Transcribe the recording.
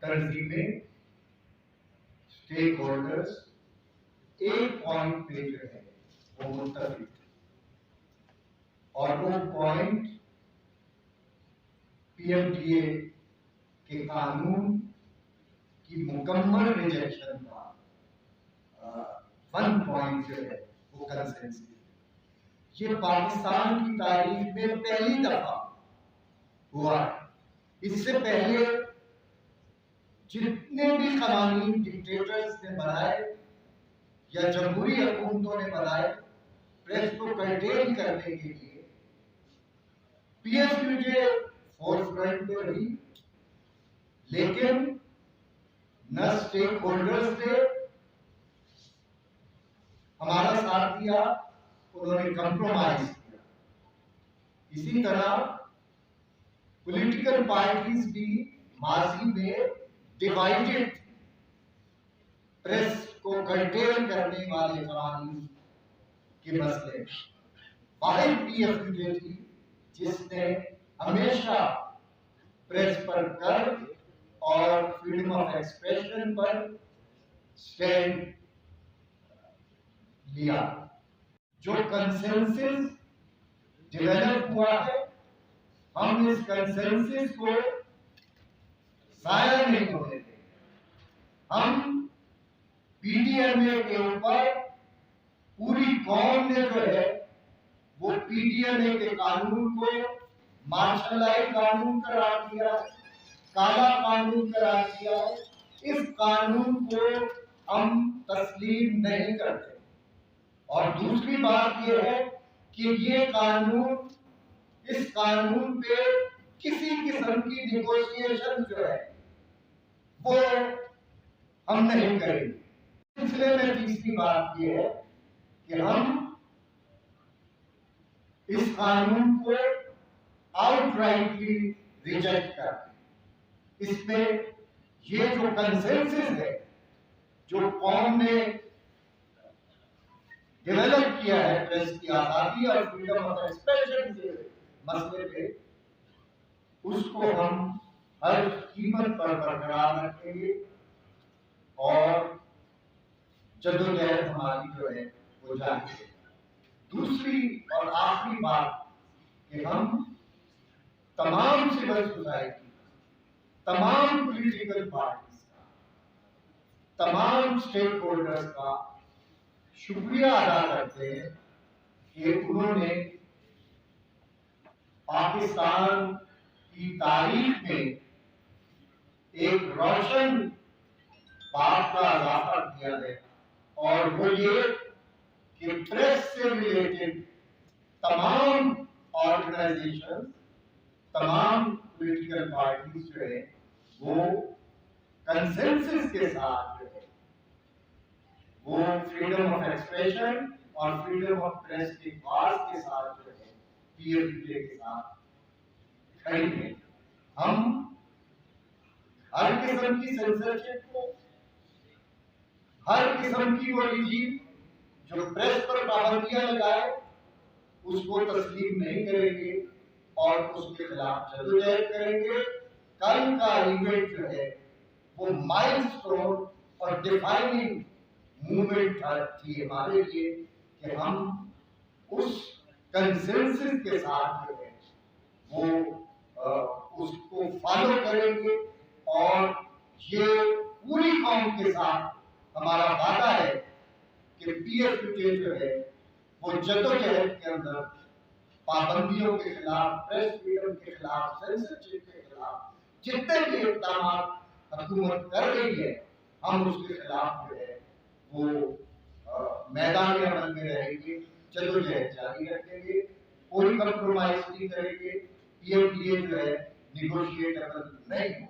तंजीमें, stake holders एक point पे जो है वो मुत्तफिक थे और वो पॉइंट पीएमडीए के कानून की मुकम्मल रिजेक्शन का 1 पॉइंट जो है वो कंसेंसस। ये पाकिस्तान की तारीख में पहली दफा हुआ है। इससे पहले जितने भी कानून डिक्टेटर्स ने बनाए या जमहूरी हुकूमतों ने बनाए प्रेस को कंटेन करने के लिए, पीएफयूजे फोर्स फ्रंट पे रही, लेकिन न स्टेक होल्डर्स ने हमारा साथ दिया, उन्होंने कंप्रोमाइज किया। इसी तरह पॉलिटिकल पार्टीज भी माजी में डिवाइडेड थी। प्रेस को कंटेन करने वाले कानून के मसले वाहिद पीएफयूजे थी जिसने हमेशा प्रेस पर कर और फ्रीडम ऑफ एक्सप्रेशन पर स्टैंड लिया। जो कंसेंसस डेवलप हुआ है, हम इस कंसेंसस को जाया नहीं होने देंगे। हम पीडीएमए के ऊपर पूरी कौम ने जो है वो पीडीएमए के कानून को मार्शल आई कानून करार दिया है, काला कानून करार दिया है। इस कानून को हम तस्लीम नहीं करते। और दूसरी बात यह है कि ये कानून, इस कानून पे किसी किस्म की निगोशिएशन जो है वो हम नहीं करेंगे। सिलसिले में तीसरी बात यह है कि हम इस कानून को आउटराइटली रिजेक्ट करते। इसमें ये जो कंसेंसस है, जो कौम ने डेवलप किया है प्रेस की आजादी और फ्रीडम ऑफ एक्सप्रेशन के मसले पे, उसको हम हर कीमत पर बरकरार रखेंगे और जद्दोजहद हमारी जो है वो जारी है। दूसरी और आखिरी बात कि हम तमाम सिविल सोसाइटी, तमाम पॉलिटिकल पार्टीज का, तमाम स्टेक होल्डर्स का शुक्रिया अदा करते हैं कि उन्होंने पाकिस्तान की तारीख में एक रोशन बात का इजाफा किया है, और वो ये कि प्रेस से रिलेटेड तमाम ऑर्गेनाइजेशन, तमाम पॉलिटिकल पार्टीज जो है वो कंसेंसस के साथ जो है वो फ्रीडम ऑफ एक्सप्रेशन और फ्रीडम ऑफ प्रेस के कॉज के साथ जो है पीएफयूजे के साथ खड़ी है। हम हर किस्म की सेंसरशिप को, हर किस्म की वो रिजीम जो प्रेस पर पाबंदियां लगाए उसको तस्लीम नहीं करेंगे और उसके खिलाफ जद्दोजहद करेंगे। कल का इवेंट जो है वो माइलस्टोन और डिफाइनिंग मूवमेंट थी हमारे लिए कि हम उस कंसेंसस के साथ जो है वो उसको फॉलो करेंगे और ये पूरी कौम के साथ हमारा वादा है कि पीएफयूजे जो है वो जद्दोजहद के अंदर पाबंदियों के खिलाफ, प्रेस फ्रीडम के खिलाफ, सेंसरशिप के खिलाफ जितने भी इक़दाम हुकूमत कर रही है, हम उसके खिलाफ जो है वो मैदान अमल में रहेंगे, जद्दोजहद जारी रखेंगे, कोई कंप्रोमाइज नहीं करेंगे। पीएमडीए जो है निगोशिएटेबल नहीं हो।